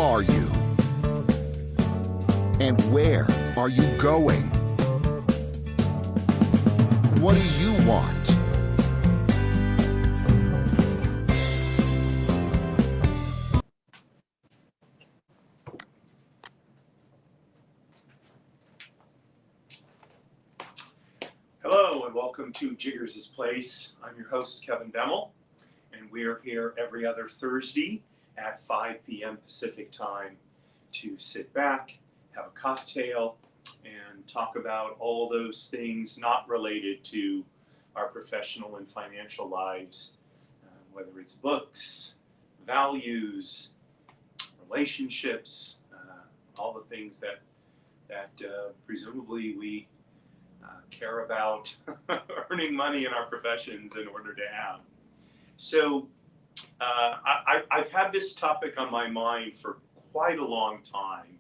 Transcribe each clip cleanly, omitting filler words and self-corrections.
are you? And where are you going? What do you want? Hello and welcome to Jiggers' Place. I'm your host, Kevin Bemmel, and we're here every other Thursday at 5 p.m. Pacific time to sit back, have a cocktail, and talk about all those things not related to our professional and financial lives, whether it's books, values, relationships, all the things that presumably we care about earning money in our professions in order to have. So I've had this topic on my mind for quite a long time.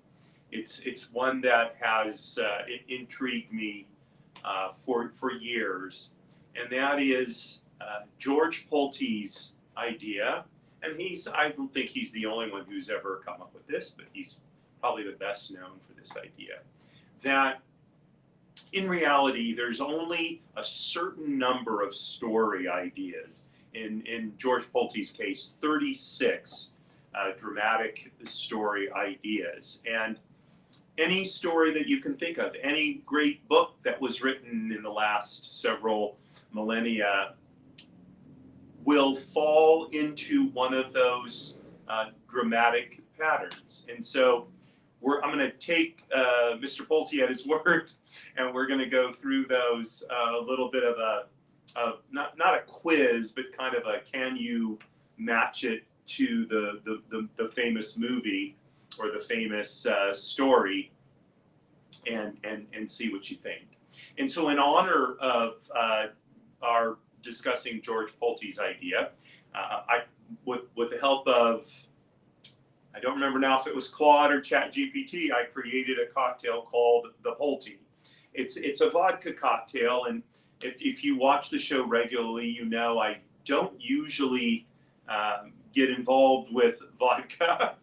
It's one that has intrigued me for years, and that is George Polti's idea. And I don't think he's the only one who's ever come up with this, but he's probably the best known for this idea, that in reality, there's only a certain number of story ideas. In George Polti's case, 36 dramatic story ideas. And any story that you can think of, any great book that was written in the last several millennia will fall into one of those dramatic patterns. And so I'm going to take Mr. Polti at his word, and we're going to go through those a little bit of not a quiz, but kind of a can you match it to the famous movie or the famous story, and see what you think. And so in honor of our discussing George Polti's idea, with the help of, I don't remember now if it was Claude or ChatGPT, I created a cocktail called the Polti. It's a vodka cocktail, and if you watch the show regularly, you know I don't usually get involved with vodka.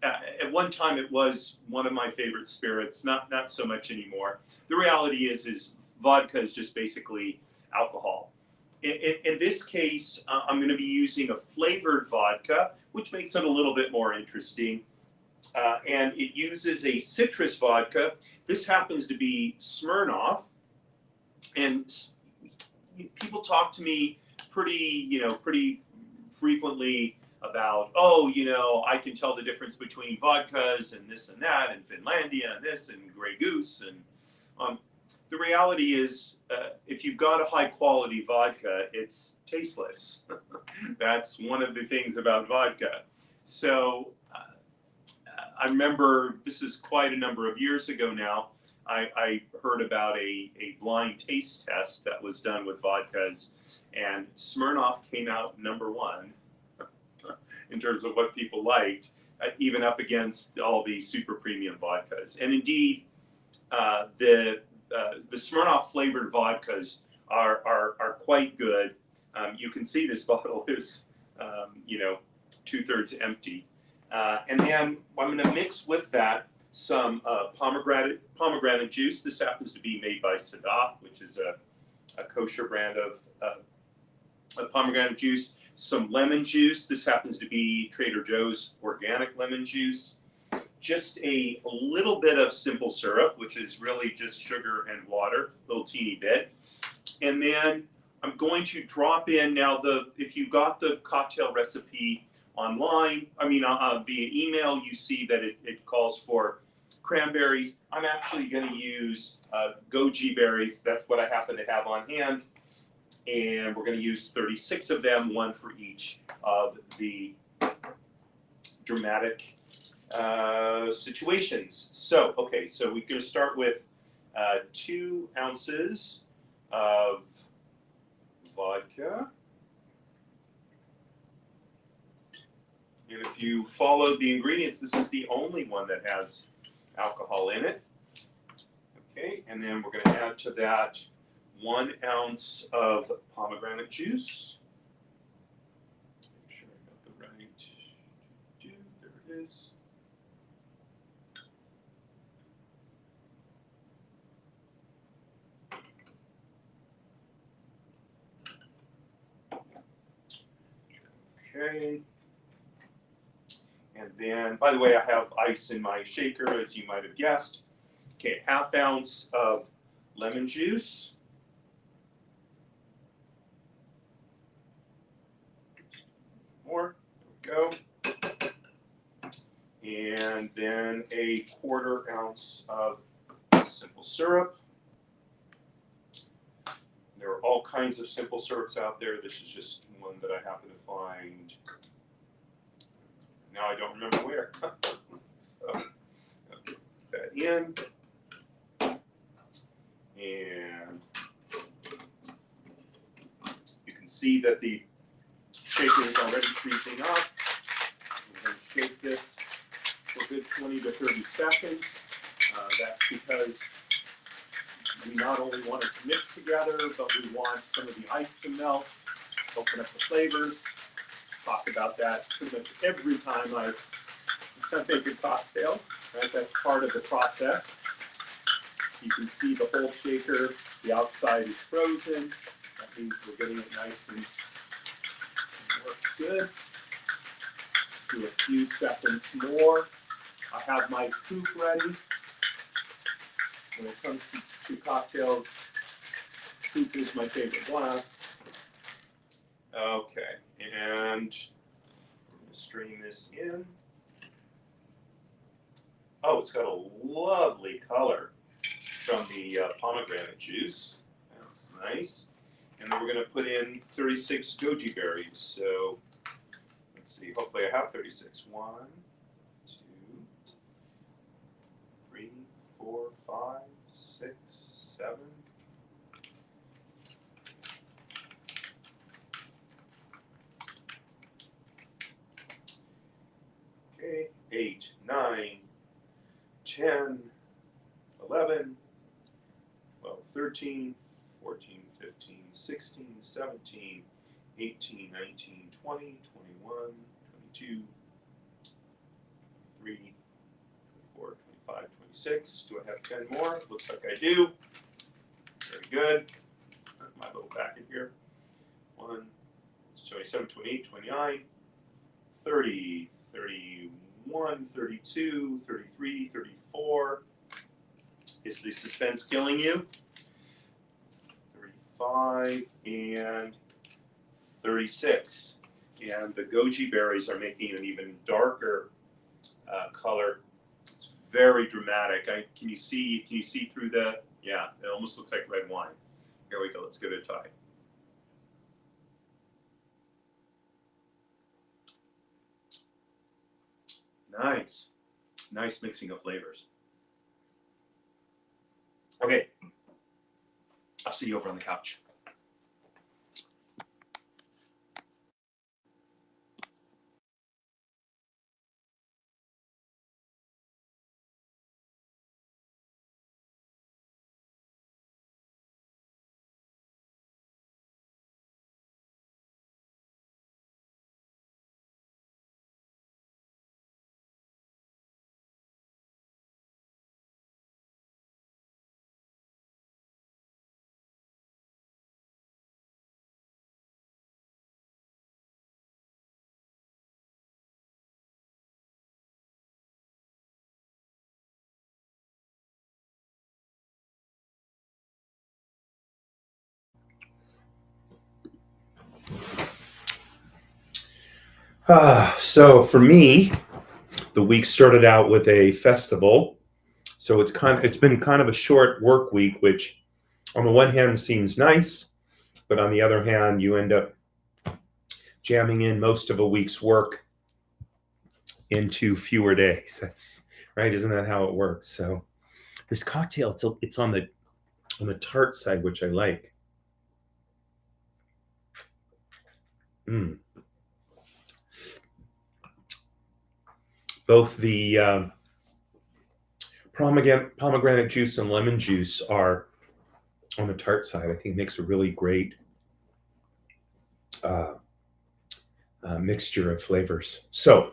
At one time, it was one of my favorite spirits, not so much anymore. The reality is vodka is just basically alcohol. In this case, I'm going to be using a flavored vodka, which makes it a little bit more interesting. And it uses a citrus vodka. This happens to be Smirnoff. And people talk to me pretty frequently about, I can tell the difference between vodkas and this and that, and Finlandia and this and Grey Goose. And the reality is, if you've got a high quality vodka, it's tasteless. That's one of the things about vodka. So I remember, this is quite a number of years ago now, I heard about a blind taste test that was done with vodkas, and Smirnoff came out #1 in terms of what people liked, even up against all the super premium vodkas. And indeed, the Smirnoff flavored vodkas are quite good. You can see this bottle is, 2/3 empty. And then I'm going to mix with that some pomegranate juice. This happens to be made by Sadaf, which is a kosher brand of pomegranate juice. Some lemon juice. This happens to be Trader Joe's organic lemon juice. Just a little bit of simple syrup, which is really just sugar and water, a little teeny bit. And then I'm going to drop in now if you got the cocktail recipe online, via email, you see that it calls for cranberries. I'm actually going to use goji berries. That's what I happen to have on hand. And we're going to use 36 of them, one for each of the dramatic situations. So we're going to start with 2 ounces of vodka. And if you follow the ingredients, this is the only one that has alcohol in it. Okay, and then we're going to add to that 1 ounce of pomegranate juice. Make sure I got the right. There it is. Okay. And then, by the way, I have ice in my shaker, as you might have guessed. Okay, 1/2 ounce of lemon juice. More. There we go. And then a 1/4 ounce of simple syrup. There are all kinds of simple syrups out there. This is just one that I happen to find. Now I don't remember where. So I'll put that in. And you can see that the shaker is already freezing up. We're going to shake this for a good 20 to 30 seconds. That's because we not only want it to mix together, but we want some of the ice to melt, open up the flavors. Talk about that pretty much every time I make a cocktail. Right? That's part of the process. You can see the whole shaker, the outside is frozen. That means we're getting it nice and works good. Just do a few seconds more. I have my coupe ready. When it comes to cocktails, coupe is my favorite glass. Okay, and we're going to strain this in. Oh, it's got a lovely color from the pomegranate juice. That's nice. And then we're going to put in 36 goji berries. So let's see, hopefully I have 36. 1, 2, 3, 4, 5, 6, 7. Okay, 8, 9, 10, 11, 12, 13, 14, 15, 16, 17, 18, 19, 20, 21, 22, 23, 24, 25, 26. Do I have 10 more? Looks like I do. Very good. My little packet here. 1, 27, 28, 29, 30, 31, 32, 33, 34. Is the suspense killing you? 35 and 36. And the goji berries are making an even darker color. It's very dramatic. Can you see through the, yeah, it almost looks like red wine. Here we go, let's give it a try. Nice. Nice mixing of flavors. Okay. I'll see you over on the couch. So for me, the week started out with a festival. So it's been kind of a short work week, which on the one hand seems nice, but on the other hand, you end up jamming in most of a week's work into fewer days. That's right, isn't that how it works? So this cocktail, it's on the tart side, which I like. Both the pomegranate juice and lemon juice are on the tart side. I think it makes a really great mixture of flavors. So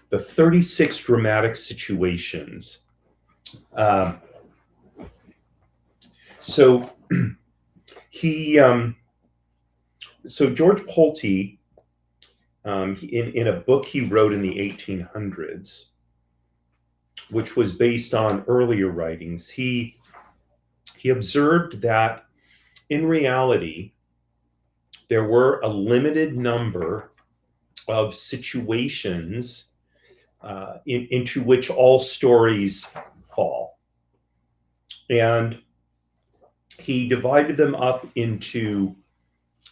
the 36 dramatic situations. So he, so George Polti in a book he wrote in the 1800s, which was based on earlier writings. He observed that in reality, there were a limited number of situations into which all stories fall. And he divided them up into,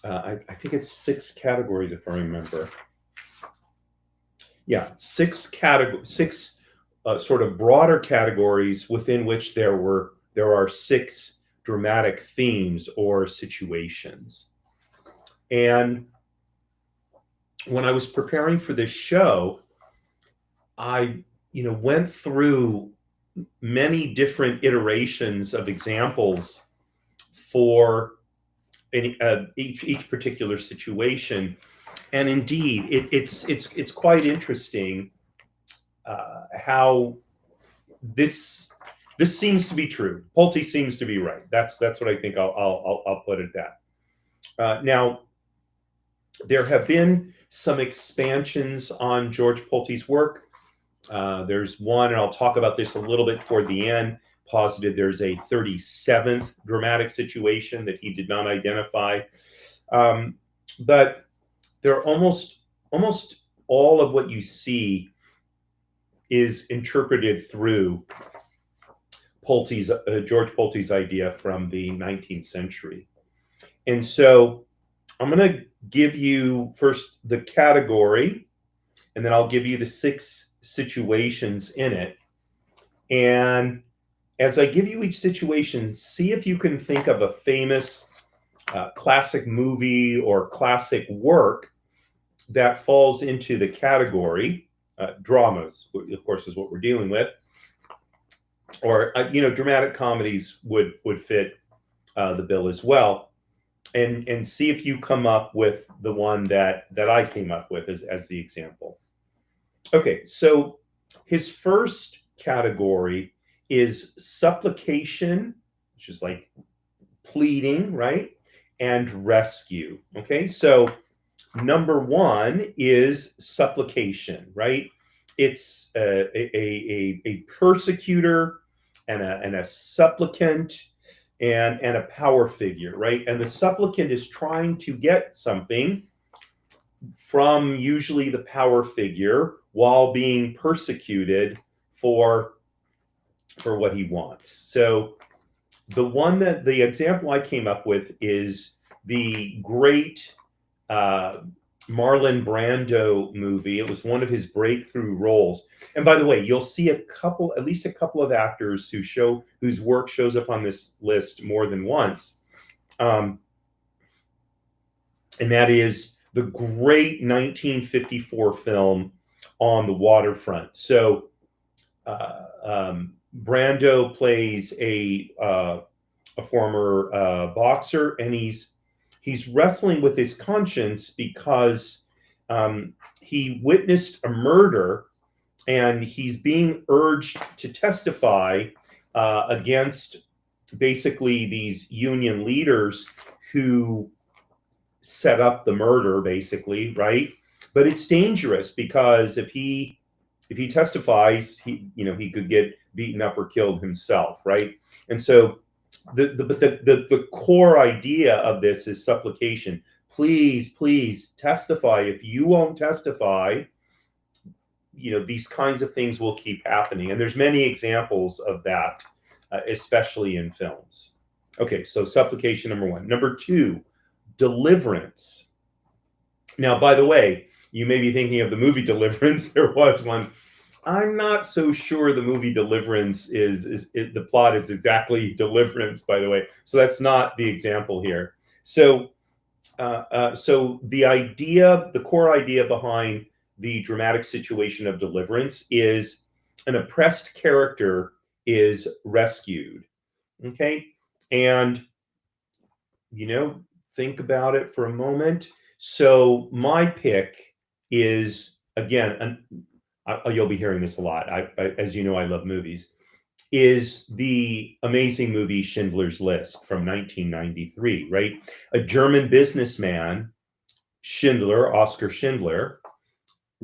I think it's 6 categories, if I remember. Yeah, 6 sort of broader categories within which there are 6 dramatic themes or situations. And when I was preparing for this show, I went through many different iterations of examples for each particular situation, and indeed, it's quite interesting how this seems to be true. Polti seems to be right. That's what I think. I'll put it that. Now, there have been some expansions on George Polti's work. There's one, and I'll talk about this a little bit toward the end, posited there's a 37th dramatic situation that he did not identify. But there are almost all of what you see is interpreted through George Polti's idea from the 19th century. And so I'm going to give you first the category, and then I'll give you the 6 situations in it. And as I give you each situation, see if you can think of a famous classic movie or classic work that falls into the category. Dramas, of course, is what we're dealing with. Or, dramatic comedies would fit the bill as well. And see if you come up with the one that I came up with as the example. Okay, so his first category is supplication, which is like pleading, right? And rescue. Okay, so number 1 is supplication, right? It's a persecutor and a supplicant and a power figure, right? And the supplicant is trying to get something from usually the power figure while being persecuted for what he wants. So the example I came up with is the great Marlon Brando movie. It was one of his breakthrough roles. And by the way, you'll see at least a couple of actors whose work shows up on this list more than once. And that is the great 1954 film On the Waterfront. So Brando plays a former boxer, and he's wrestling with his conscience because he witnessed a murder, and he's being urged to testify against basically these union leaders who set up the murder, basically, right? But it's dangerous because if he testifies, he could get beaten up or killed himself, right? And so the core idea of this is supplication. Please testify. If you won't testify, these kinds of things will keep happening. And there's many examples of that, especially in films. Okay, so supplication, number 1. Number 2, deliverance. Now, by the way, you may be thinking of the movie Deliverance. There was one. I'm not so sure the movie Deliverance the plot is exactly deliverance, by the way. So that's not the example here. So the core idea behind the dramatic situation of deliverance is an oppressed character is rescued. Okay, and think about it for a moment. So my pick is, again, you'll be hearing this a lot. As you know, I love movies. Is the amazing movie Schindler's List from 1993, right? A German businessman, Oskar Schindler,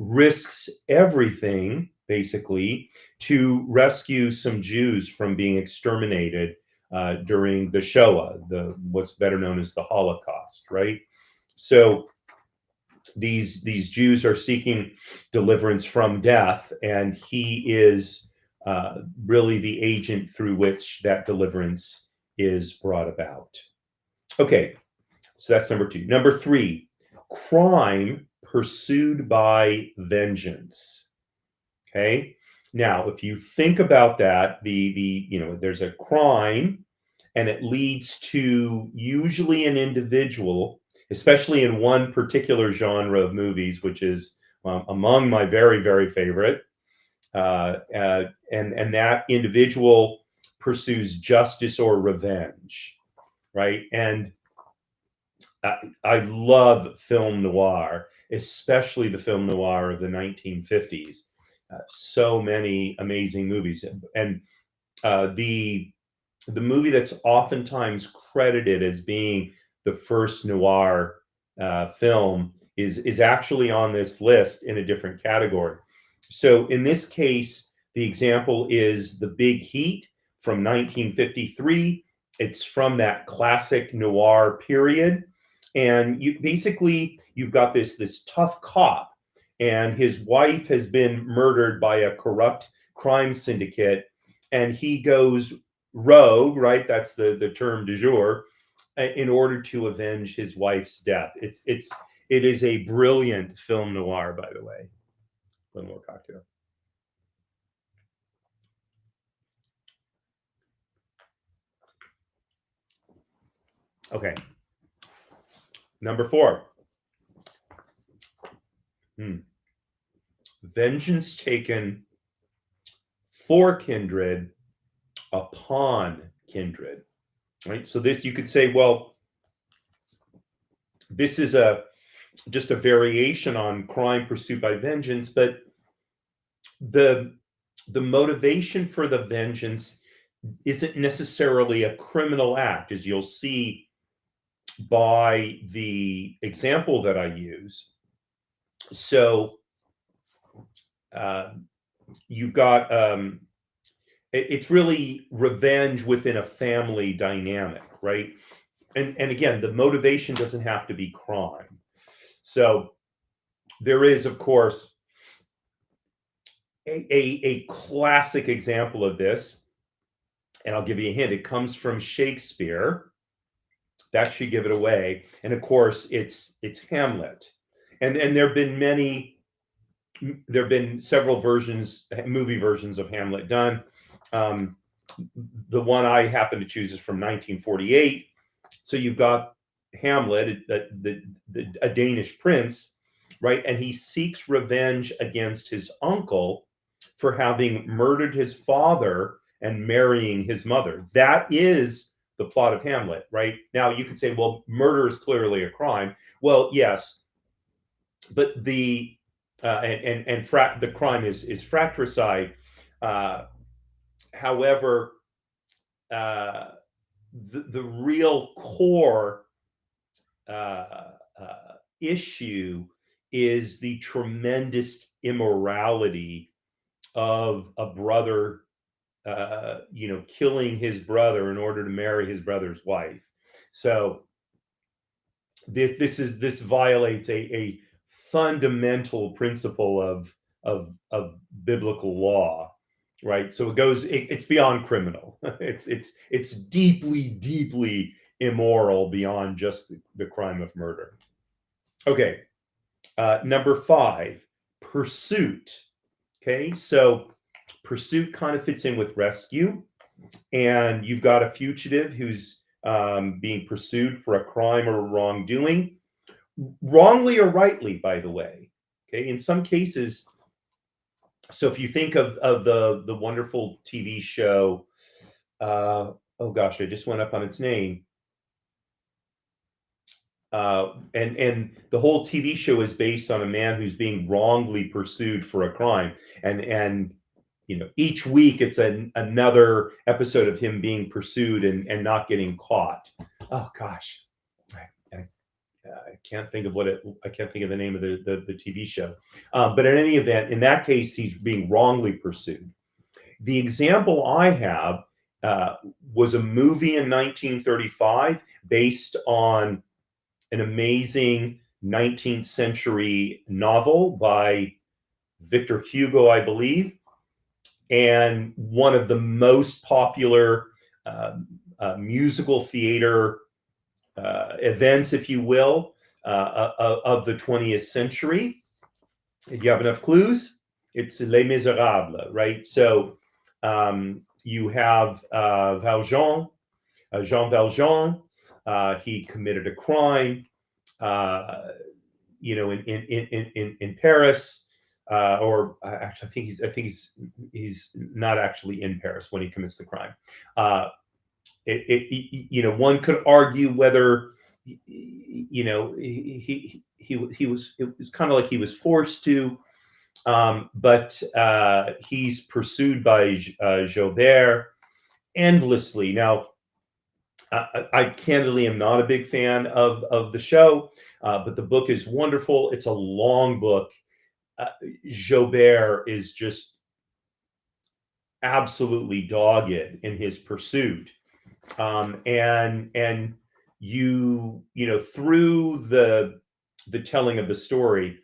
risks everything basically to rescue some Jews from being exterminated during the Shoah, what's better known as the Holocaust, right? So these Jews are seeking deliverance from death, and he is really the agent through which that deliverance is brought about. Okay, so that's number 2. Number 3, crime pursued by vengeance. Okay, now if you think about that, there's a crime, and it leads to usually an individual, especially in one particular genre of movies, which is among my very, very favorite. And that individual pursues justice or revenge, right? And I love film noir, especially the film noir of the 1950s. So many amazing movies, and the movie that's oftentimes credited as being the first noir film is actually on this list in a different category. So in this case, the example is The Big Heat from 1953. It's from that classic noir period, and you've got this tough cop, and his wife has been murdered by a corrupt crime syndicate, and he goes rogue, right? That's the term du jour, in order to avenge his wife's death. It is a brilliant film noir, by the way. One more cocktail. Okay. Number 4. Vengeance taken for kindred upon kindred. Right? So this, you could say, well, this is just a variation on crime pursued by vengeance, but the motivation for the vengeance isn't necessarily a criminal act, as you'll see by the example that I use. So you've got it's really revenge within a family dynamic, right? And again, the motivation doesn't have to be crime. So there is, of course, a classic example of this, and I'll give you a hint. It comes from Shakespeare. That should give it away. And of course, it's Hamlet. And there have been several movie versions of Hamlet done. The one I happen to choose is from 1948. So you've got Hamlet, a Danish prince, right? And he seeks revenge against his uncle for having murdered his father and marrying his mother. That is the plot of Hamlet, right? Now you could say, well, murder is clearly a crime. Well, yes, but the crime is fratricide. However, the real core issue is the tremendous immorality of a brother, killing his brother in order to marry his brother's wife. So this violates a fundamental principle of biblical law, right? So it's beyond criminal. It's deeply immoral beyond just the crime of murder. Okay, number 5, pursuit. Okay, so pursuit kind of fits in with rescue, and you've got a fugitive who's being pursued for a crime or wrongdoing, wrongly or rightly, by the way. Okay, in some cases. So if you think of the wonderful TV show, oh gosh, I just went up on its name. And the whole TV show is based on a man who's being wrongly pursued for a crime, and each week it's another episode of him being pursued and not getting caught. Oh gosh, I can't think of the name of the TV show. But in any event, in that case, he's being wrongly pursued. The example I have uh, was a movie in 1935 based on an amazing 19th century novel by Victor Hugo, I believe, and one of the most popular uh, musical theater events, if you will, of the 20th century. Do you have enough clues? It's Les Miserables, right? So you have Jean Valjean. He committed a crime, in Paris, or actually, I think he's not actually in Paris when he commits the crime. One could argue whether he was, it was kind of like he was forced to, but he's pursued by Jobert endlessly. Now, I candidly am not a big fan of the show, but the book is wonderful. It's a long book. Jobert is just absolutely dogged in his pursuit, and through the telling of the story,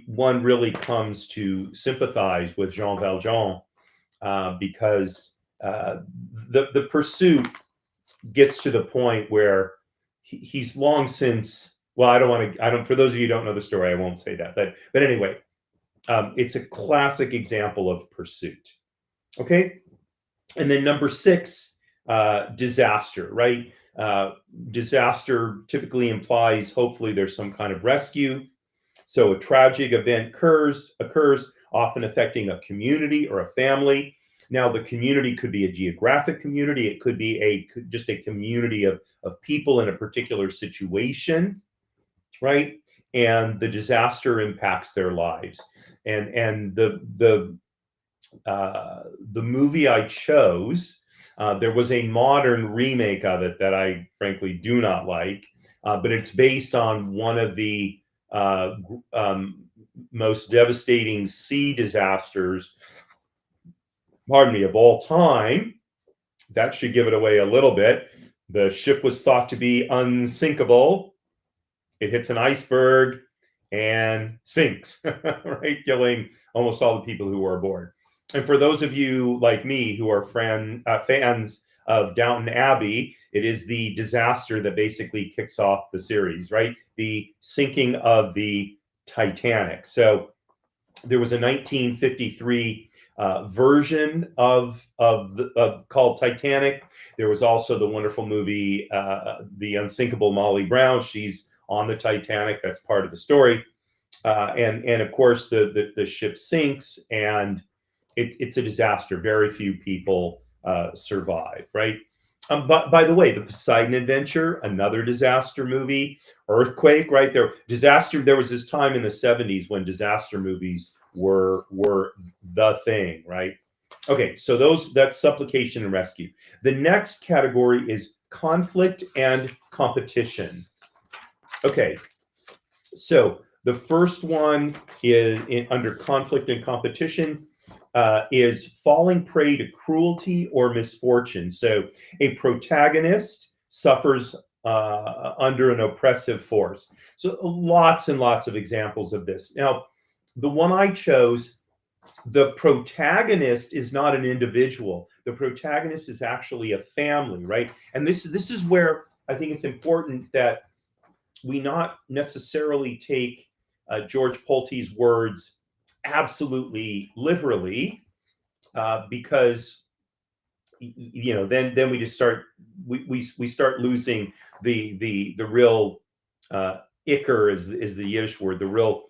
one really comes to sympathize with Jean Valjean, because the pursuit gets to the point where he's long since, well, I don't, for those of you who don't know the story, I won't say that, but anyway, it's a classic example of pursuit. Okay. And then number 6, disaster, right? Disaster typically implies, hopefully, there's some kind of rescue. So a tragic event occurs, often affecting a community or a family. Now, the community could be a geographic community. It could be just a community of people in a particular situation, right? And the disaster impacts their lives. And the movie I chose, there was a modern remake of it that I frankly do not like, but it's based on one of the most devastating sea disasters, of all time. That should give it away a little bit. The ship was thought to be unsinkable. It hits an iceberg and sinks, right? Killing almost all the people who were aboard. And for those of you like me who are fans of Downton Abbey, it is the disaster that basically kicks off the series, right? The sinking of the Titanic. So there was a 1953 version of called Titanic. There was also the wonderful movie, The Unsinkable Molly Brown. She's on the Titanic. That's part of the story. And of course, the ship sinks, and it's a disaster. Very few people survive, right? But by the way, the Poseidon Adventure, another disaster movie. Earthquake, right? There was this time in the 70s when disaster movies were the thing, right? Okay, so that's supplication and rescue. The next category is conflict and competition. Okay, so the first one is under conflict and competition, is falling prey to cruelty or misfortune. So a protagonist suffers under an oppressive force. So lots and lots of examples of this. Now, the one I chose, the protagonist is not an individual. The protagonist is actually a family, right? And this is where I think it's important that we not necessarily take George Polti's words absolutely literally, because then we just start start losing the real ikker is the Yiddish word, the real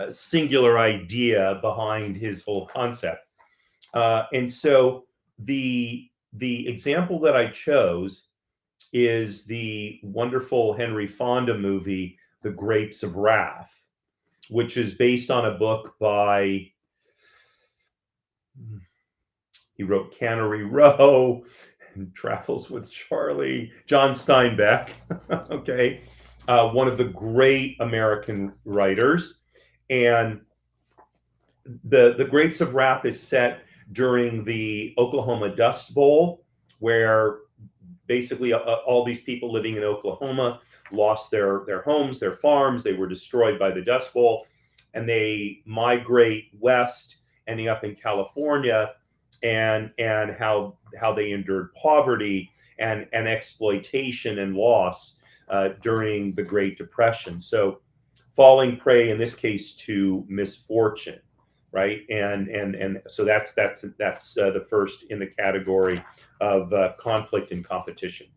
singular idea behind his whole concept. And so the example that I chose is the wonderful Henry Fonda movie, The Grapes of Wrath, which is based on a book by, he wrote Cannery Row and Travels with Charlie, John Steinbeck. Okay. one of the great American writers. And the Grapes of Wrath is set during the Oklahoma Dust Bowl, where basically all these people living in Oklahoma lost their homes, their farms. They were destroyed by the Dust Bowl, and they migrate west, ending up in California, and how they endured poverty and exploitation and loss during the Great Depression. So falling prey in this case to misfortune, right? And so that's the first in the category of conflict and competition.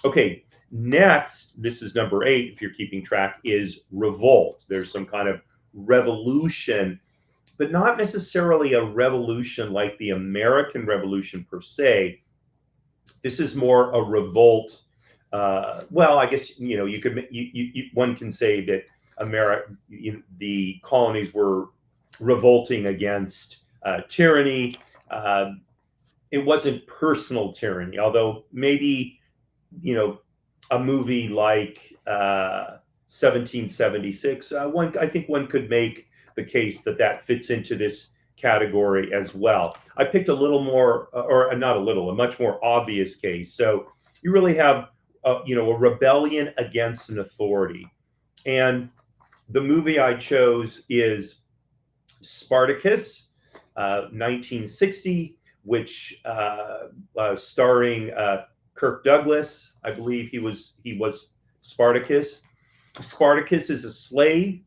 Okay, next, this is number 8, if you're keeping track, is revolt. There's some kind of revolution, but not necessarily a revolution like the American Revolution per se. This is more a revolt. Well, I guess you could one can say that the colonies were revolting against tyranny. It wasn't personal tyranny, although maybe a movie like 1776. I think one could make the case that fits into this category as well. I picked a little more, or not a little, a much more obvious case. So you really have a rebellion against an authority, and the movie I chose is Spartacus, 1960, which starring Kirk Douglas. I believe he was Spartacus. Spartacus is a slave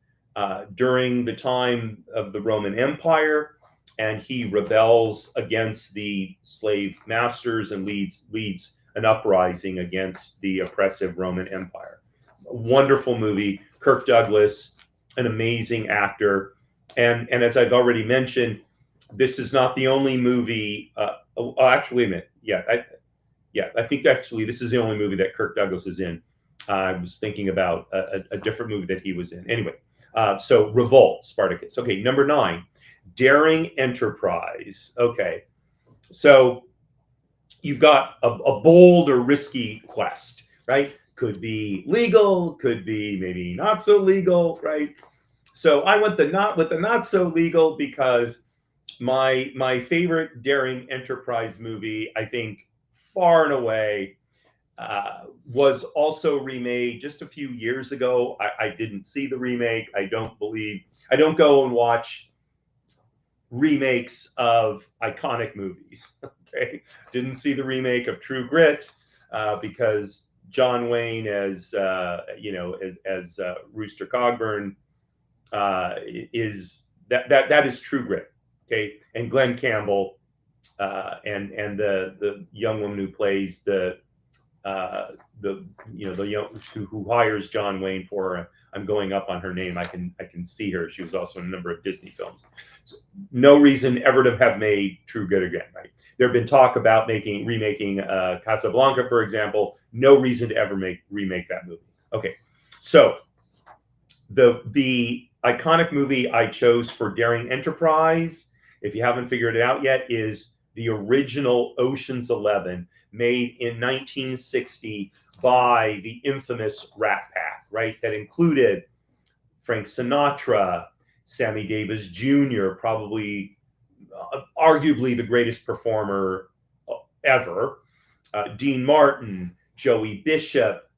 during the time of the Roman Empire, and he rebels against the slave masters and leads an uprising against the oppressive Roman Empire. Wonderful movie. Kirk Douglas, an amazing actor. And as I've already mentioned, this is not the only movie. Actually, wait a minute. I think actually this is the only movie that Kirk Douglas is in. I was thinking about a different movie that he was in. Anyway, so Revolt, Spartacus. Okay, number 9, Daring Enterprise. Okay, so you've got a bold or risky quest, right? Could be legal, could be maybe not so legal, right? So I went with the not so legal because my favorite Daring Enterprise movie, I think far and away, was also remade just a few years ago. I didn't see the remake. I don't go and watch remakes of iconic movies. Okay, didn't see the remake of True Grit because John Wayne as Rooster Cogburn is that is True Grit. Okay, and Glenn Campbell and the young woman who plays the young who hires John Wayne for her. I'm going up on her name. I can see her. She was also in a number of Disney films. So no reason ever to have made True Grit again, right? There have been talk about remaking Casablanca, for example. No reason to ever remake that movie. Okay, so the iconic movie I chose for Daring Enterprise, if you haven't figured it out yet, is the original Ocean's 11, made in 1960 by the infamous Rat Pack, right? That included Frank Sinatra, Sammy Davis Jr., probably arguably the greatest performer ever, Dean Martin, Joey Bishop,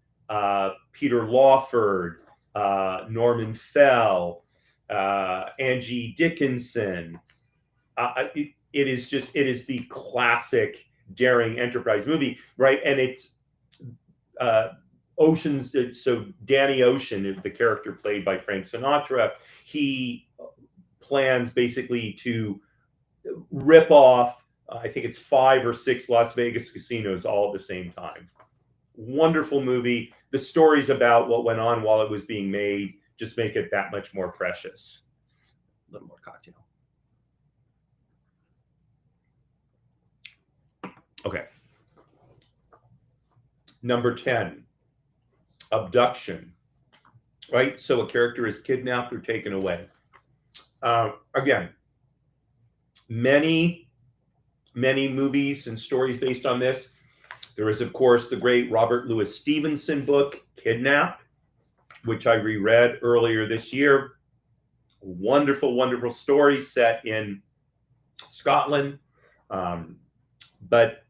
Peter Lawford, Norman Fell, Angie Dickinson. It is the classic Daring Enterprise movie, right? And it's Ocean's. So Danny Ocean, the character played by Frank Sinatra, he plans basically to rip off, I think it's 5 or 6 Las Vegas casinos all at the same time. Wonderful movie. The stories about what went on while it was being made just make it that much more precious. A little more cocktail. Okay. Number 10, abduction. Right? So a character is kidnapped or taken away. Again, many movies and stories based on this. There is, of course, the great Robert Louis Stevenson book, Kidnapped, which I reread earlier this year. Wonderful, wonderful story set in Scotland. But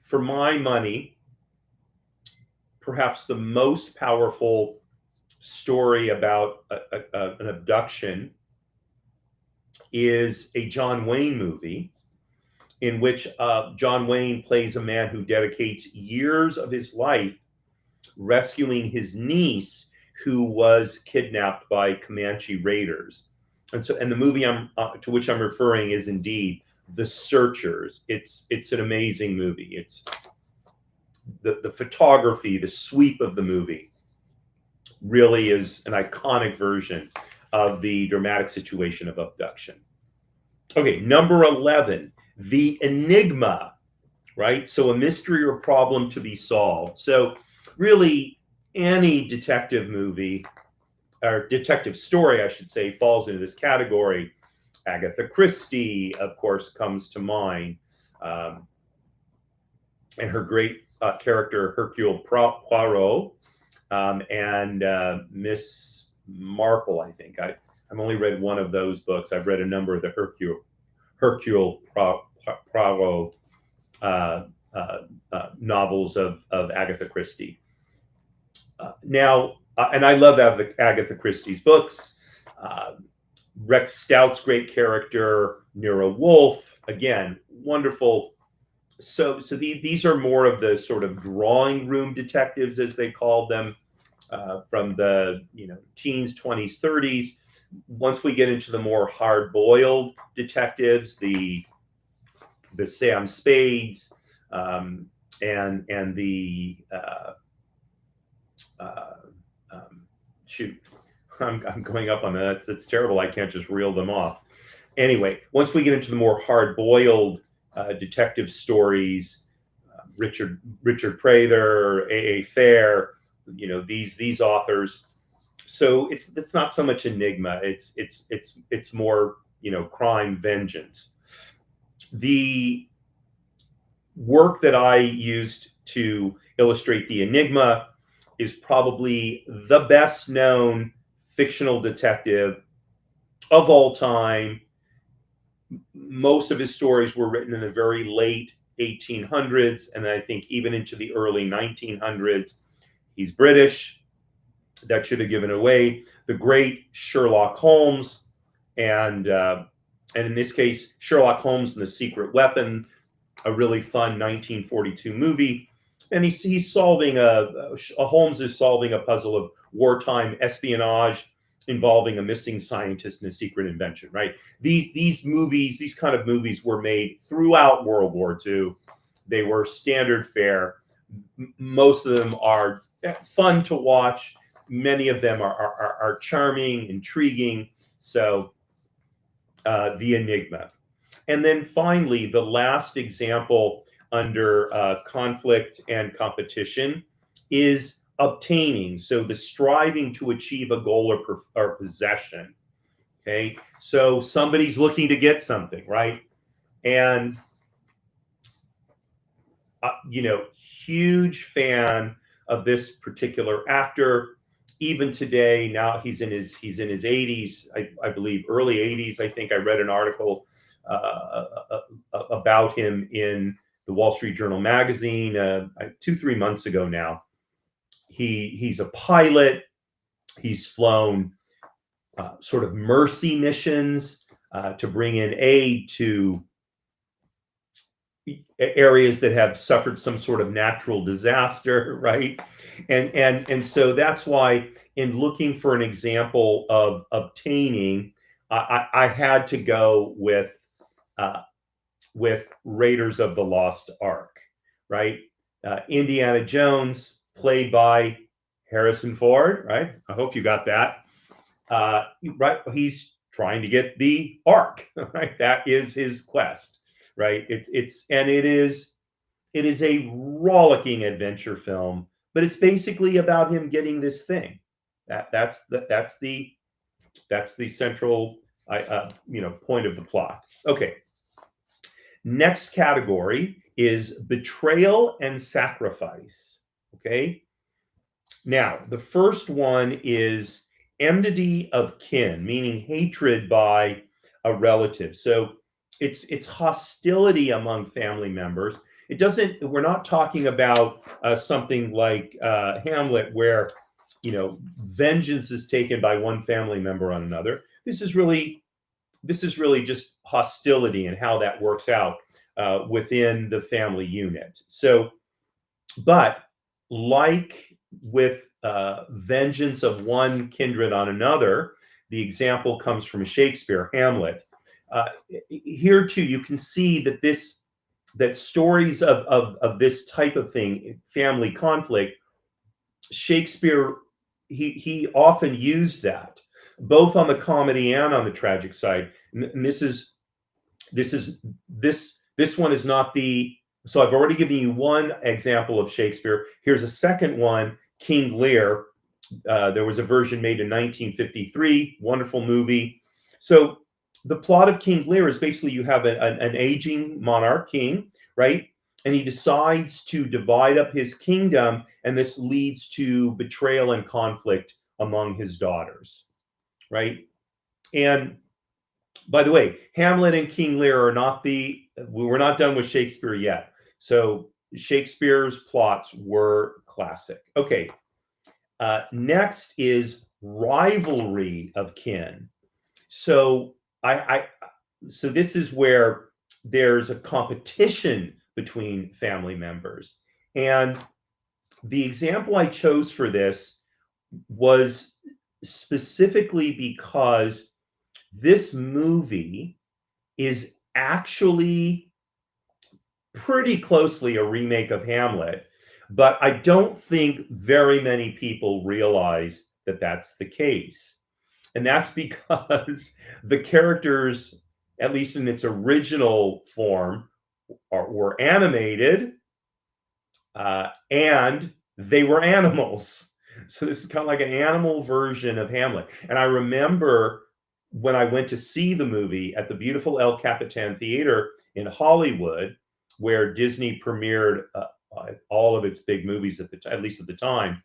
for my money, perhaps the most powerful story about an abduction is a John Wayne movie in which John Wayne plays a man who dedicates years of his life rescuing his niece who was kidnapped by Comanche raiders. And the movie to which I'm referring is indeed The Searchers. It's an amazing movie. It's the photography, the sweep of the movie really is an iconic version of the dramatic situation of abduction. Okay, number 11, The Enigma, right? So a mystery or problem to be solved. So really any detective movie or detective story, I should say, falls into this category. Agatha Christie, of course, comes to mind. And her great character, Hercule Poirot, and Miss Marple, I think. I've only read one of those books. I've read a number of the Hercule Poirot novels of Agatha Christie. And I love Agatha Christie's books. Rex Stout's great character, Nero Wolfe, again, wonderful. So these are more of the sort of drawing room detectives, as they called them, from the teens, 20s, 30s. Once we get into the more hard-boiled detectives, the Sam Spades, and the shoot, I'm going up on that. That's terrible. I can't just reel them off. Anyway, once we get into the more hard-boiled detective stories, Richard Prather, A.A. Fair, these authors. So it's not so much enigma. It's more crime vengeance. The work that I used to illustrate the enigma is probably the best known fictional detective of all time. Most of his stories were written in the very late 1800s, and I think even into the early 1900s. He's British. That should have given away. The great Sherlock Holmes, and in this case, Sherlock Holmes and the Secret Weapon, a really fun 1942 movie. And he's solving Holmes is solving a puzzle of wartime espionage involving a missing scientist and a secret invention, right? These kind of movies were made throughout World War II. They were standard fare. Most of them are fun to watch. Many of them are charming, intriguing. So The Enigma. And then finally, the last example under conflict and competition is obtaining. So the striving to achieve a goal or possession. Okay, so somebody's looking to get something, right? And huge fan of this particular actor. Even today, now he's in his 80s, I believe, early 80s. I think I read an article about him in the Wall Street Journal magazine 2-3 months ago now. He's a pilot. He's flown sort of mercy missions to bring in aid to areas that have suffered some sort of natural disaster, right? And so that's why, in looking for an example of obtaining, I had to go with Raiders of the Lost Ark, right? Indiana Jones, played by Harrison Ford, right? I hope you got that. Right, he's trying to get the Ark, right? That is his quest. Right, it is a rollicking adventure film, but it's basically about him getting this thing. That's the central point of the plot. Okay. Next category is betrayal and sacrifice. Okay. Now, the first one is enmity of kin, meaning hatred by a relative. So it's hostility among family members. It doesn't. We're not talking about something like Hamlet, where vengeance is taken by one family member on another. This is really just hostility and how that works out within the family unit. So, but like with vengeance of one kindred on another, the example comes from Shakespeare, Hamlet. Here too, you can see that stories of this type of thing, family conflict, Shakespeare he often used that both on the comedy and on the tragic side. And this one is not the. So I've already given you one example of Shakespeare. Here's a second one, King Lear. There was a version made in 1953, wonderful movie. So the plot of King Lear is basically you have an aging monarch king, right? And he decides to divide up his kingdom, and this leads to betrayal and conflict among his daughters, right? And by the way, Hamlet and King Lear are not we're not done with Shakespeare yet. So Shakespeare's plots were classic. Okay, next is rivalry of kin. So so this is where there's a competition between family members. And the example I chose for this was specifically because this movie is actually pretty closely a remake of Hamlet, but I don't think very many people realize that that's the case. And that's because the characters, at least in its original form, were animated and they were animals. So this is kind of like an animal version of Hamlet. And I remember when I went to see the movie at the beautiful El Capitan Theater in Hollywood, where Disney premiered all of its big movies at least at the time.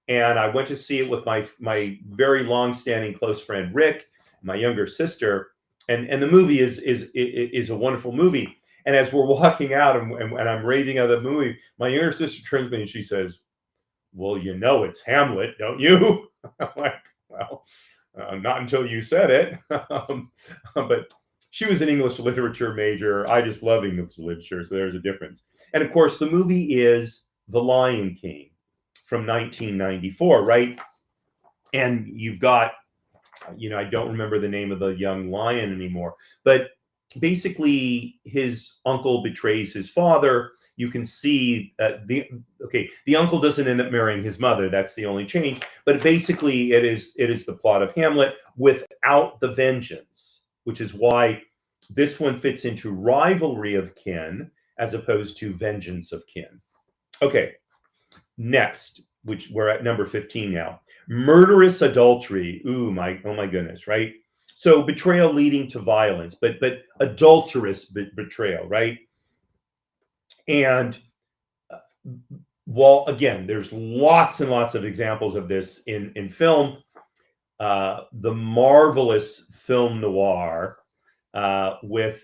And I went to see it with my very long-standing close friend Rick, my younger sister, and the movie is a wonderful movie. And as we're walking out and I'm raving of the movie, my younger sister turns to me and she says, "Well, it's Hamlet, don't you?" I'm like, "Well, not until you said it." But she was an English literature major. I just love English literature, so there's a difference. And of course, the movie is The Lion King from 1994, right? And you've got, I don't remember the name of the young lion anymore, but basically his uncle betrays his father. You can see the uncle doesn't end up marrying his mother. That's the only change. But basically, it is the plot of Hamlet without the vengeance, which is why this one fits into rivalry of kin as opposed to vengeance of kin. Okay, next, which we're at number 15 now. Murderous adultery. Oh my goodness, right? So betrayal leading to violence, but adulterous betrayal, right? And while again, there's lots and lots of examples of this in film. The marvelous film noir with,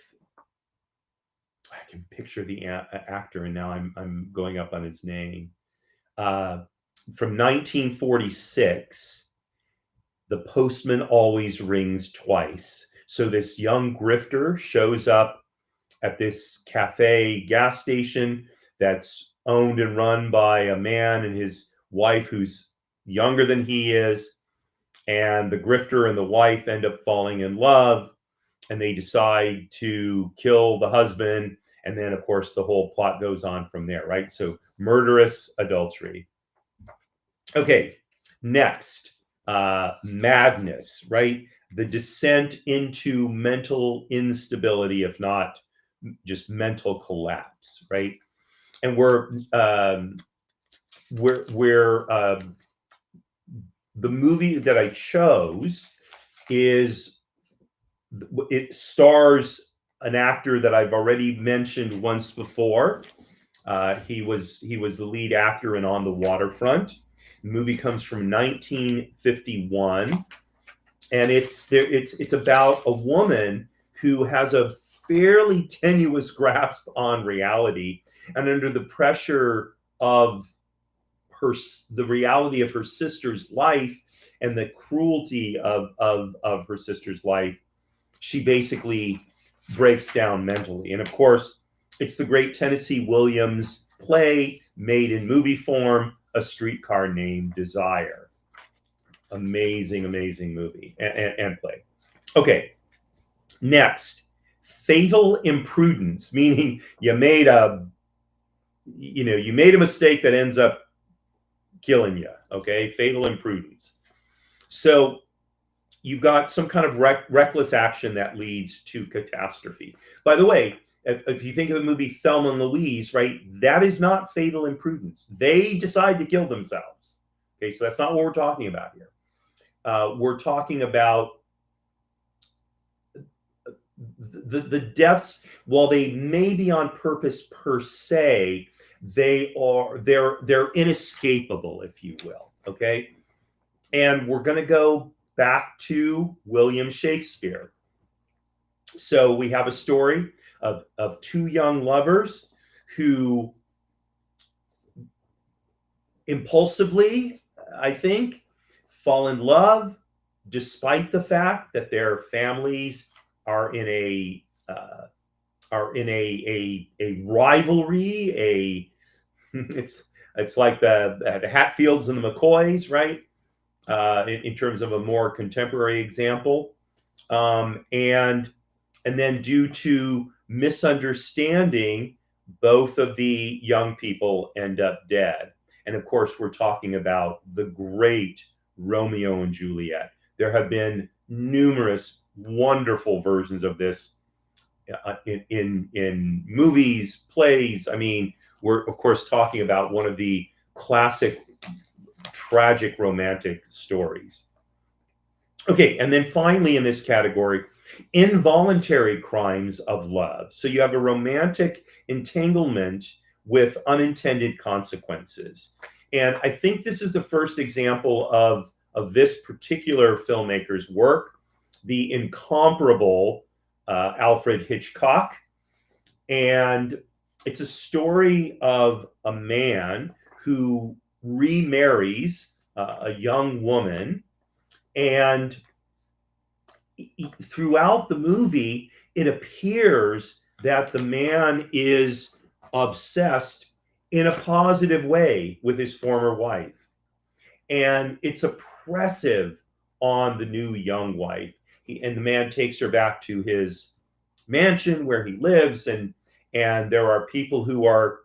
I can picture the actor, and now I'm going up on his name. From 1946, The Postman Always Rings Twice. So this young grifter shows up at this cafe gas station that's owned and run by a man and his wife who's younger than he is. And the grifter and the wife end up falling in love, and they decide to kill the husband. And then, of course, the whole plot goes on from there, right? So murderous adultery. Okay, next, madness, right? The descent into mental instability, if not just mental collapse, right? And the movie that I chose it stars an actor that I've already mentioned once before. He was the lead actor in On the Waterfront. The movie comes from 1951, and it's about a woman who has a fairly tenuous grasp on reality, and under the pressure of the reality of her sister's life and the cruelty of her sister's life, she basically breaks down mentally. And of course, it's the great Tennessee Williams play made in movie form, A Streetcar Named Desire. Amazing, amazing movie and play. Okay, next, fatal imprudence, meaning you made a mistake that ends up killing you. Okay, fatal imprudence. So you've got some kind of reckless action that leads to catastrophe. By the way, if you think of the movie Thelma and Louise, right, that is not fatal imprudence. They decide to kill themselves. Okay, so that's not what we're talking about here. We're talking about the deaths. While they may be on purpose per se, they're inescapable, if you will. Okay, and we're going to go back to William Shakespeare. So we have a story of two young lovers who impulsively, I think, fall in love despite the fact that their families are in a rivalry. It's like the Hatfields and the McCoys, right? In terms of a more contemporary example, and then due to misunderstanding, both of the young people end up dead. And of course, we're talking about the great Romeo and Juliet. There have been numerous wonderful versions of this in movies, plays. I mean, we're of course talking about one of the classic tragic romantic stories. Okay, and then finally in this category, involuntary crimes of love. So you have a romantic entanglement with unintended consequences. And I think this is the first example of this particular filmmaker's work, the incomparable Alfred Hitchcock. And it's a story of a man who remarries a young woman, and throughout the movie it appears that the man is obsessed in a positive way with his former wife, and it's oppressive on the new young wife. And the man takes her back to his mansion where he lives, and there are people who are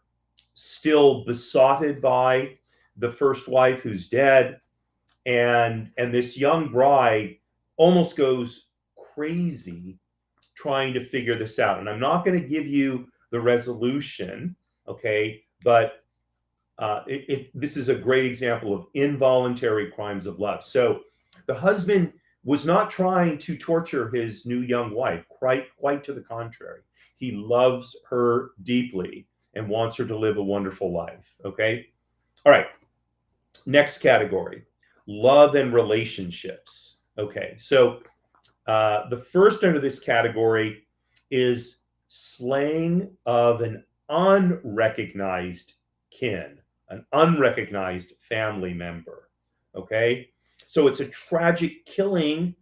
still besotted by the first wife who's dead, and this young bride almost goes crazy trying to figure this out. And I'm not going to give you the resolution, okay, but this is a great example of involuntary crimes of love. So the husband was not trying to torture his new young wife, quite to the contrary. He loves her deeply and wants her to live a wonderful life. Okay, all right. Next category, love and relationships. Okay, so the first under this category is slaying of an unrecognized kin, an unrecognized family member. Okay, so it's a tragic killing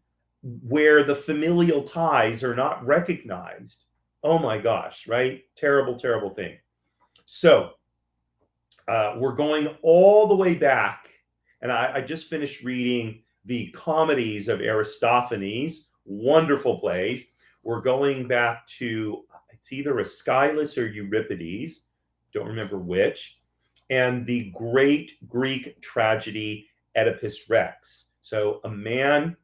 where the familial ties are not recognized. Oh my gosh, right? Terrible, terrible thing. So we're going all the way back, and I just finished reading the comedies of Aristophanes, wonderful plays. We're going back to, it's either Aeschylus or Euripides, don't remember which, and the great Greek tragedy Oedipus Rex. So a man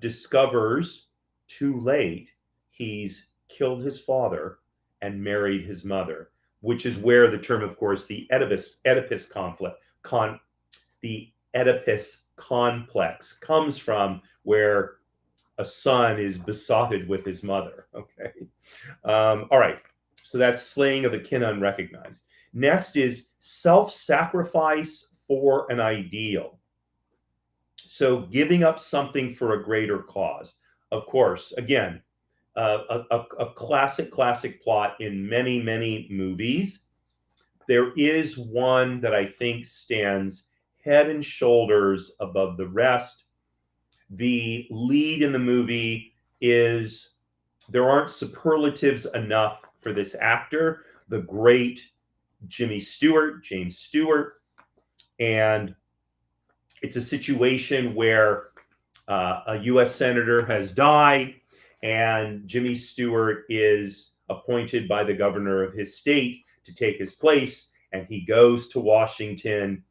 discovers too late he's killed his father and married his mother, which is where the term, of course, the Oedipus complex comes from, where a son is besotted with his mother. Okay. All right. So that's slaying of the kin unrecognized. Next is self-sacrifice for an ideal. So giving up something for a greater cause. Of course, again, a classic plot in many, many movies. There is one that I think stands head and shoulders above the rest. The lead in the movie is, there aren't superlatives enough for this actor, the great James Stewart. And it's a situation where a U.S. senator has died, and Jimmy Stewart is appointed by the governor of his state to take his place, and he goes to Washington,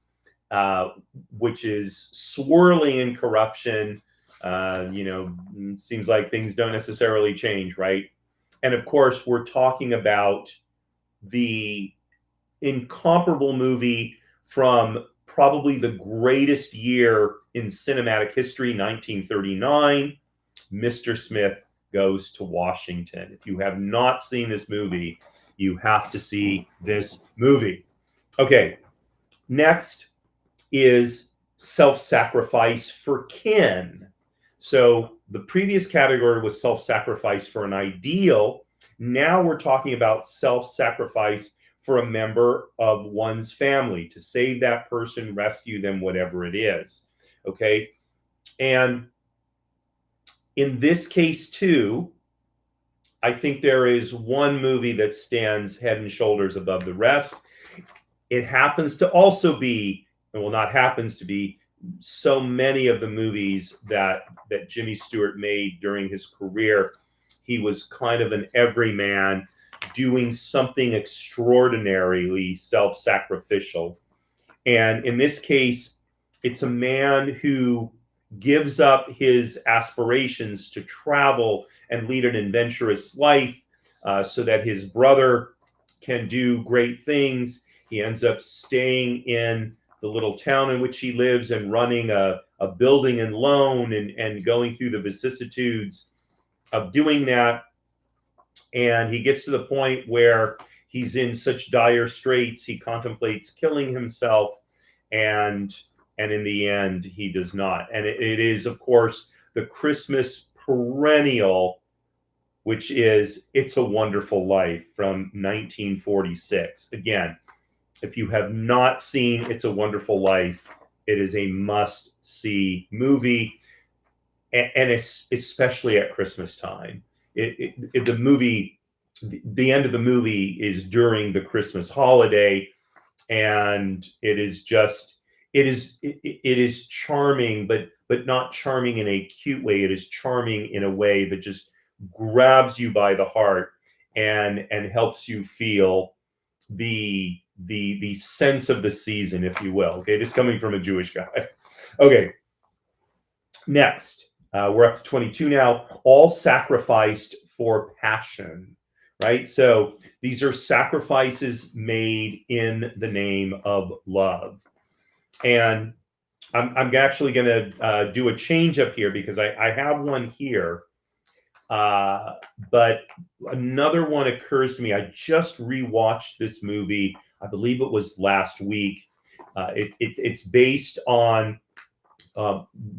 which is swirling in corruption. Seems like things don't necessarily change, right? And of course, we're talking about the incomparable movie from probably the greatest year in cinematic history, 1939, Mr. Smith Goes to Washington. If you have not seen this movie, you have to see this movie. Okay, next is self-sacrifice for kin. So the previous category was self-sacrifice for an ideal. Now we're talking about self-sacrifice for a member of one's family, to save that person, rescue them, whatever it is. Okay. And in this case too, I think there is one movie that stands head and shoulders above the rest. It happens to also be, well, not happens to be, so many of the movies that Jimmy Stewart made during his career, he was kind of an everyman, doing something extraordinarily self-sacrificial. And in this case, it's a man who gives up his aspirations to travel and lead an adventurous life so that his brother can do great things. He ends up staying in the little town in which he lives and running a building and loan and going through the vicissitudes of doing that. And he gets to the point where he's in such dire straits, he contemplates killing himself, and in the end, he does not. And it is, of course, the Christmas perennial, which is It's a Wonderful Life from 1946. Again, if you have not seen It's a Wonderful Life, it is a must-see movie, and especially at Christmas time. The movie, the end of the movie is during the Christmas holiday, and it is just, it is charming, but not charming in a cute way. It is charming in a way that just grabs you by the heart and helps you feel the sense of the season, if you will. Okay, this coming from a Jewish guy. Okay, next. We're up to 22 now. All sacrificed for passion, right? So these are sacrifices made in the name of love. And I'm actually going to do a change up here because I have one here. But another one occurs to me. I just rewatched this movie. I believe it was last week. It's based on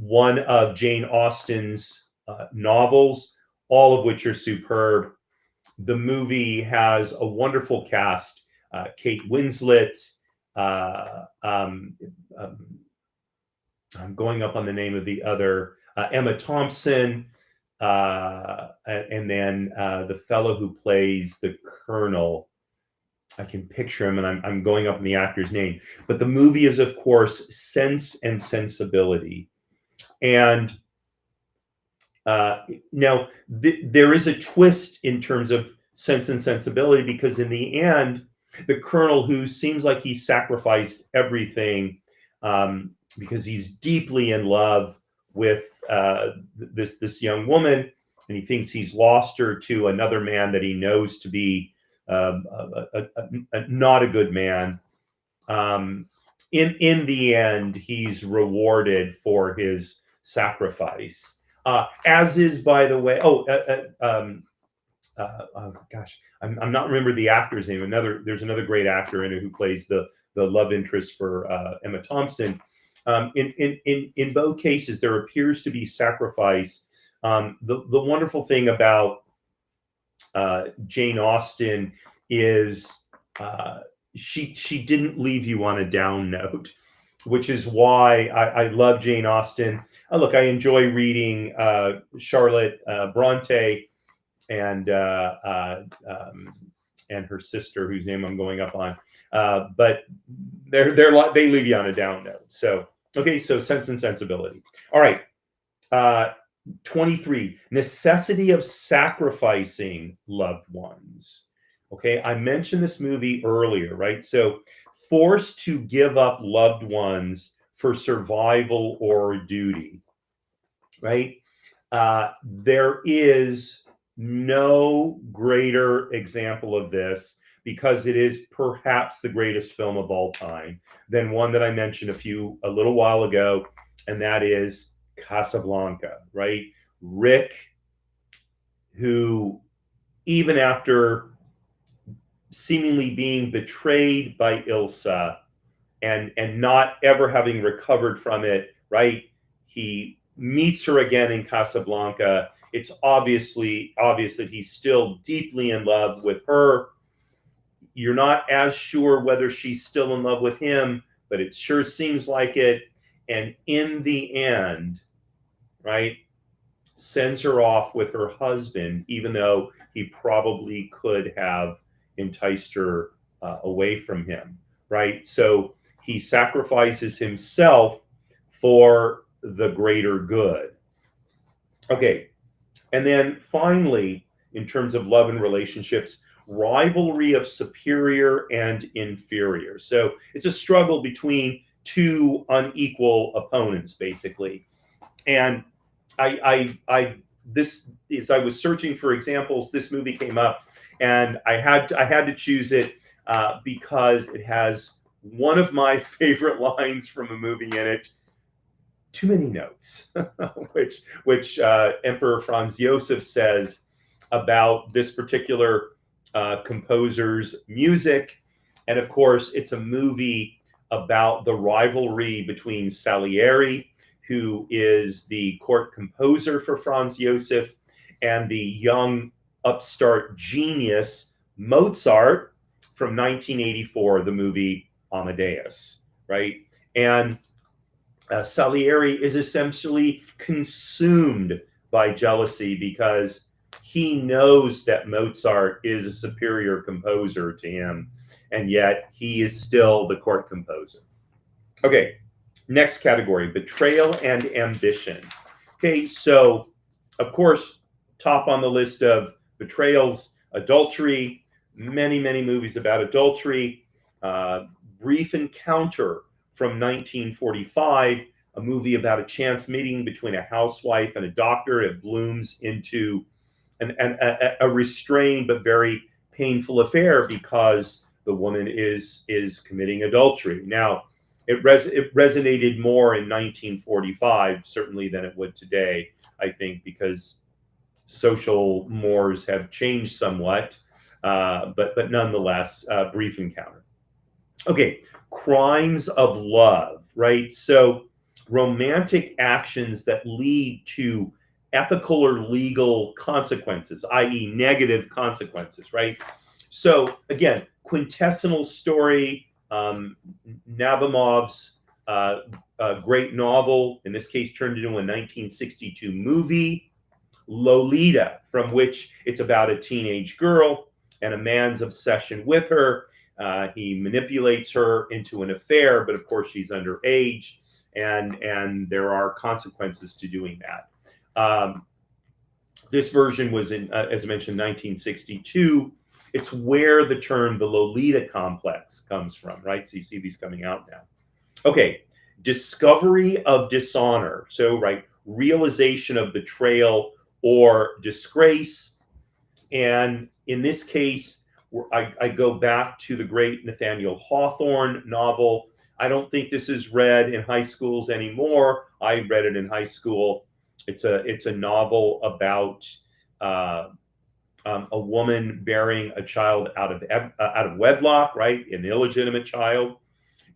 one of Jane Austen's novels, all of which are superb. The movie has a wonderful cast. Kate Winslet. I'm going up on the name of the other. Emma Thompson. And then the fellow who plays the Colonel. I can picture him, and I'm going up in the actor's name. But the movie is, of course, Sense and Sensibility. And now there is a twist in terms of Sense and Sensibility, because in the end, the Colonel, who seems like he sacrificed everything because he's deeply in love with this young woman, and he thinks he's lost her to another man that he knows to be not a good man. In the end, he's rewarded for his sacrifice, as is, by the way. Gosh, I'm not remembering the actor's name. There's another great actor in it who plays the the love interest for Emma Thompson. In both cases, there appears to be sacrifice. The wonderful thing about Jane Austen is she didn't leave you on a down note, which is why I love Jane Austen. Look, I enjoy reading Charlotte Bronte and her sister, whose name I'm going up on, but they leave you on a down note. So okay, so Sense and Sensibility. All right. 23, necessity of sacrificing loved ones. Okay, I mentioned this movie earlier, right? So forced to give up loved ones for survival or duty, right? There is no greater example of this, because it is perhaps the greatest film of all time, than one that I mentioned a little while ago, and that is Casablanca, right? Rick, who even after seemingly being betrayed by Ilsa and not ever having recovered from it, right? He meets her again in Casablanca. It's obvious that he's still deeply in love with her. You're not as sure whether she's still in love with him, but it sure seems like it. And in the end, right, sends her off with her husband, even though he probably could have enticed her away from him, right? So he sacrifices himself for the greater good. Okay, and then finally, in terms of love and relationships, rivalry of superior and inferior. So it's a struggle between two unequal opponents, basically. And I was searching for examples, this movie came up, and I had to choose it because it has one of my favorite lines from a movie in it. Too many notes, which Emperor Franz Josef says about this particular composer's music. And of course, it's a movie about the rivalry between Salieri, who is the court composer for Franz Josef, and the young upstart genius Mozart from 1984, the movie Amadeus, right? And Salieri is essentially consumed by jealousy because he knows that Mozart is a superior composer to him, and yet he is still the court composer. Okay, next category, betrayal and ambition. Okay, so of course, top on the list of betrayals, adultery, many movies about adultery. Brief Encounter from 1945, a movie about a chance meeting between a housewife and a doctor. It blooms into a restrained but very painful affair because the woman is committing adultery. Now, it resonated more in 1945, certainly, than it would today, I think, because social mores have changed somewhat, but nonetheless, Brief Encounter. Okay, crimes of love, right? So romantic actions that lead to ethical or legal consequences, i.e. negative consequences, right? So again, quintessential story, Nabomov's great novel, in this case turned into a 1962 movie, Lolita, from which it's about a teenage girl and a man's obsession with her. He manipulates her into an affair, but of course she's underage, and there are consequences to doing that. This version was in, as I mentioned, 1962. It's where the term the Lolita complex comes from, right? So you see these coming out now. Okay, discovery of dishonor. So, right, realization of betrayal or disgrace. And in this case, I go back to the great Nathaniel Hawthorne novel. I don't think this is read in high schools anymore. I read it in high school. It's a novel about a woman bearing a child out of wedlock, right, an illegitimate child,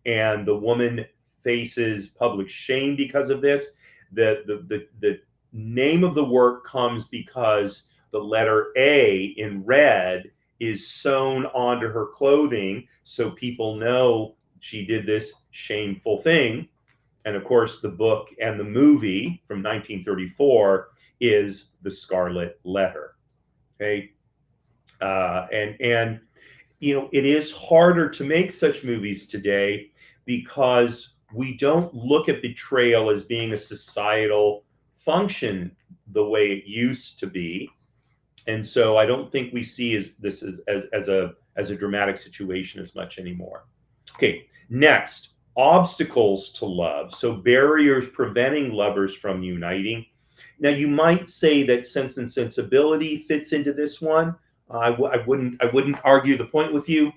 and the woman faces public shame because of this. The name of the work comes because the letter A in red is sewn onto her clothing, so people know she did this shameful thing. And of course, the book and the movie from 1934 is The Scarlet Letter. Okay, and you know, it is harder to make such movies today because we don't look at betrayal as being a societal function the way it used to be. And so I don't think we see this as a dramatic situation as much anymore. Okay, next, obstacles to love. So barriers preventing lovers from uniting. Now you might say that Sense and Sensibility fits into this one. I wouldn't argue the point with you.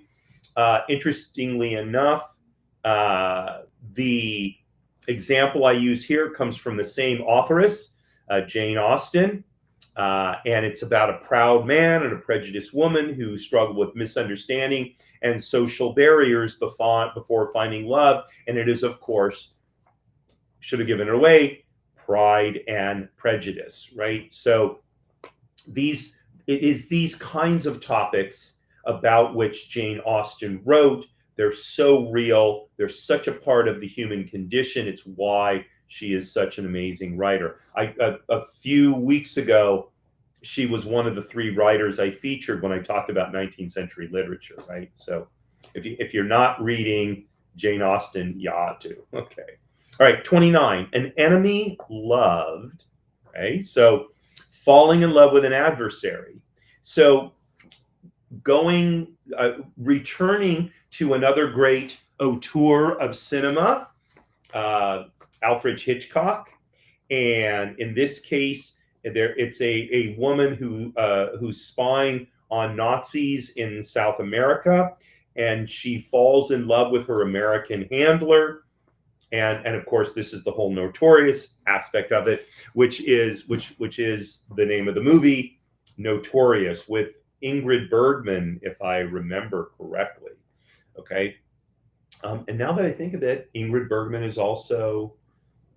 Interestingly enough, the example I use here comes from the same authoress, Jane Austen. And it's about a proud man and a prejudiced woman who struggle with misunderstanding and social barriers before finding love. And it is, of course, should have given it away, Pride and Prejudice, right? So it is these kinds of topics about which Jane Austen wrote. They're so real. They're such a part of the human condition. It's why she is such an amazing writer. A few weeks ago, she was one of the 3 writers I featured when I talked about 19th century literature, right? So if you're not reading Jane Austen, you ought to. Okay. All right, 29. An enemy loved. Okay, so falling in love with an adversary. So returning to another great auteur of cinema, Alfred Hitchcock. And in this case, it's a woman who's spying on Nazis in South America, and she falls in love with her American handler. And of course, this is the whole Notorious aspect of it, which is the name of the movie, Notorious, with Ingrid Bergman, if I remember correctly. Okay. And now that I think of it, Ingrid Bergman is also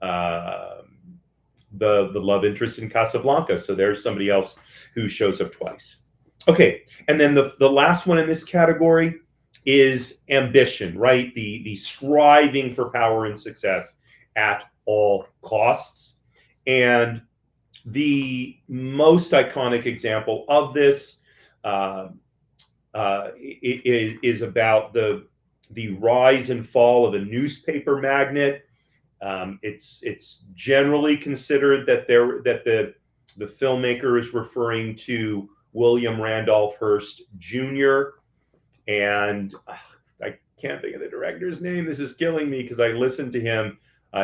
the love interest in Casablanca. So there's somebody else who shows up twice. Okay. And then the last one in this category is ambition, right? The striving for power and success at all costs. And the most iconic example of this is about the rise and fall of a newspaper magnate. It's generally considered that the filmmaker is referring to William Randolph Hearst Jr. And I can't think of the director's name. This is killing me because I listened to him.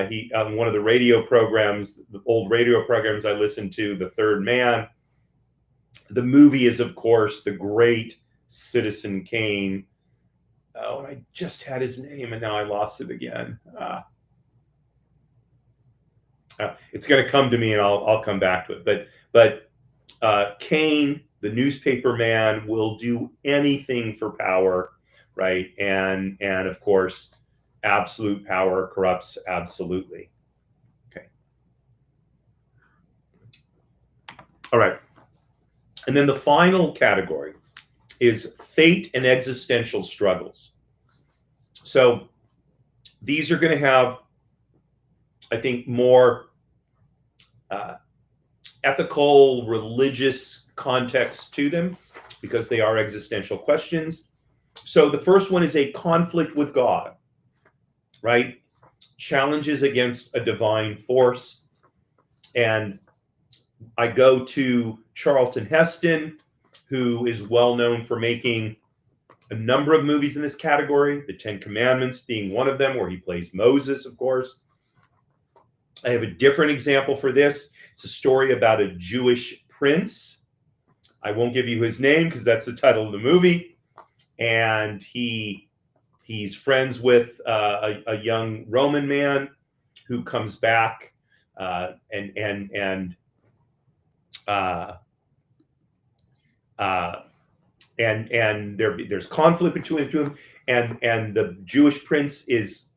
He on one of the radio programs, the old radio programs I listened to, The Third Man. The movie is, of course, the great Citizen Kane. Oh, and I just had his name and now I lost it again. It's going to come to me and I'll come back to it. But Kane, the newspaper man, will do anything for power, right? And of course, absolute power corrupts absolutely. Okay. All right. And then the final category is fate and existential struggles. So these are going to have, I think, more ethical, religious context to them because they are existential questions. So the first one is a conflict with God, right? Challenges against a divine force. And I go to Charlton Heston, who is well known for making a number of movies in this category, The Ten Commandments being one of them, where he plays Moses, of course. I have a different example for this. It's a story about a Jewish prince. I won't give you his name because that's the title of the movie. And he's friends with a young Roman man who comes back there's conflict between the two of them, and the Jewish prince is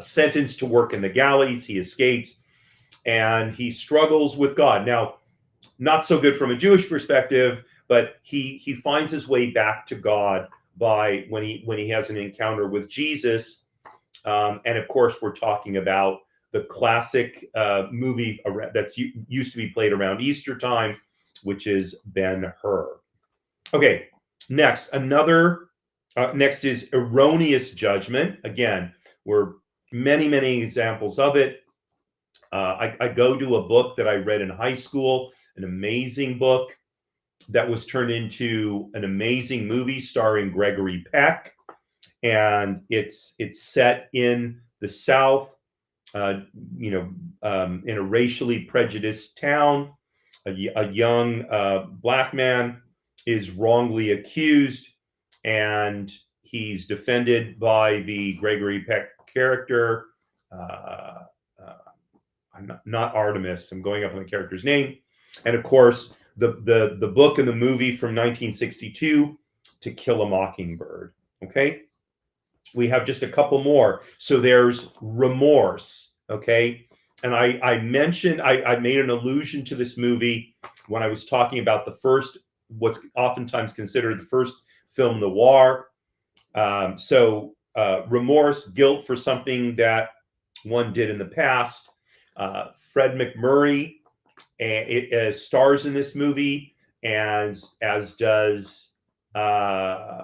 sentenced to work in the galleys. He escapes, and he struggles with God. Now, not so good from a Jewish perspective, but he finds his way back to God by when he has an encounter with Jesus. And of course, we're talking about the classic movie that's used to be played around Easter time, which is Ben-Hur. Okay, next is erroneous judgment. Again, we're many examples of it. I go to a book that I read in high school, an amazing book that was turned into an amazing movie starring Gregory Peck, and it's set in the South, in a racially prejudiced town. A young black man is wrongly accused, and he's defended by the Gregory Peck character. I'm not Artemis. I'm going up on the character's name. And of course, the book and the movie from 1962, To Kill a Mockingbird. Okay, we have just a couple more. So there's remorse. Okay, and I mentioned I made an allusion to this movie when I was talking about the first, what's oftentimes considered the first film noir. Remorse, guilt for something that one did in the past. Fred MacMurray stars in this movie, and as does I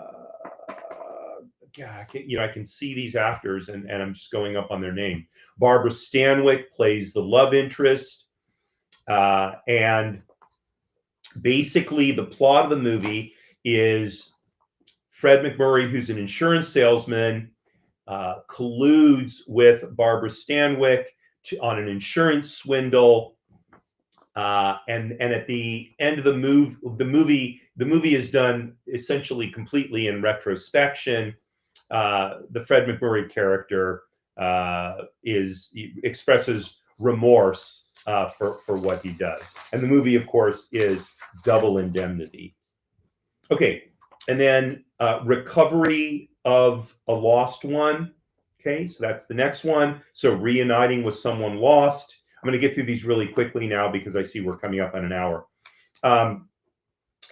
can see these actors, and I'm just going up on their name. Barbara Stanwyck plays the love interest, and basically the plot of the movie is Fred MacMurray, who's an insurance salesman, colludes with Barbara Stanwyck on an insurance swindle, and at the end of the movie is done essentially completely in retrospection. The Fred MacMurray character expresses remorse for what he does, and the movie, of course, is Double Indemnity. Okay, and then recovery of a lost one. Okay, so that's the next one. So reuniting with someone lost. I'm going to get through these really quickly now because I see we're coming up on an hour.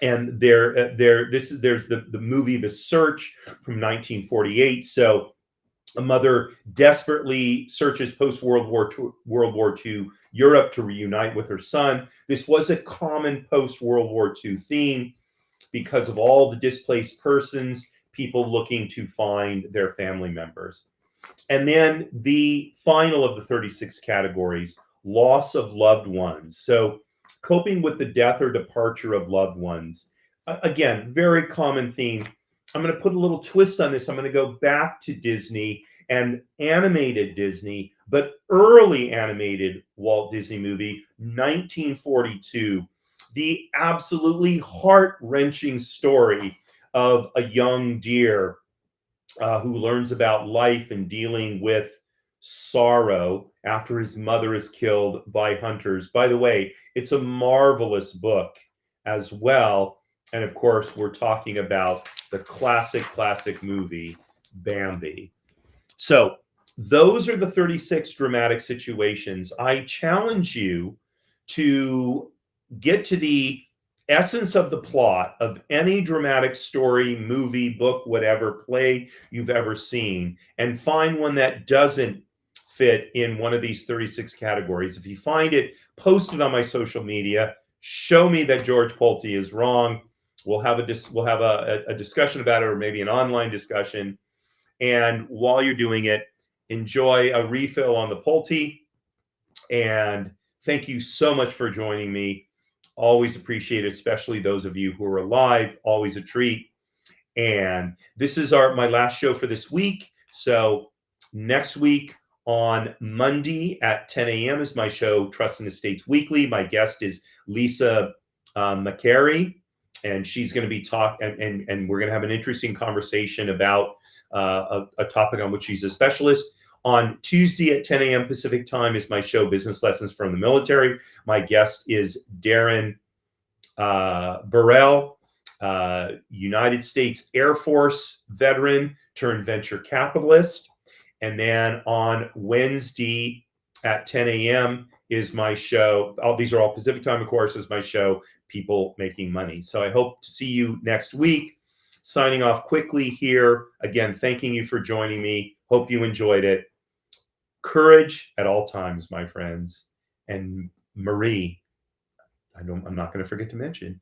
And there's the movie The Search from 1948. So a mother desperately searches post-World War II Europe to reunite with her son. This was a common post-World War II theme because of all the displaced persons, people looking to find their family members. And then the final of the 36 categories, loss of loved ones. So coping with the death or departure of loved ones. Again, very common theme. I'm going to put a little twist on this. I'm going to go back to Disney and animated Disney, but early animated Walt Disney movie, 1942. The absolutely heart-wrenching story of a young deer who learns about life and dealing with sorrow after his mother is killed by hunters. By the way, it's a marvelous book as well. And of course, we're talking about the classic movie, Bambi. So those are the 36 dramatic situations. I challenge you to get to the essence of the plot of any dramatic story, movie, book, whatever, play you've ever seen, and find one that doesn't fit in one of these 36 categories. If you find it, post it on my social media. Show me that George Polti is wrong. We'll have a discussion about it, or maybe an online discussion. And while you're doing it, enjoy a refill on the Polti. And thank you so much for joining me. Always appreciate it, especially those of you who are live. Always a treat. And this is my last show for this week. So next week on Monday at 10 a.m. is my show, Trust and Estates Weekly. My guest is Lisa McCary, and she's going to be and we're going to have an interesting conversation about a topic on which she's a specialist. On Tuesday at 10 a.m. Pacific time is my show, Business Lessons from the Military. My guest is Darren Burrell, United States Air Force veteran turned venture capitalist. And then on Wednesday at 10 a.m. is my show. These are all Pacific time, of course, is my show, People Making Money. So I hope to see you next week. Signing off quickly here. Again, thanking you for joining me. Hope you enjoyed it. Courage at all times, my friends. And Marie, I'm not going to forget to mention,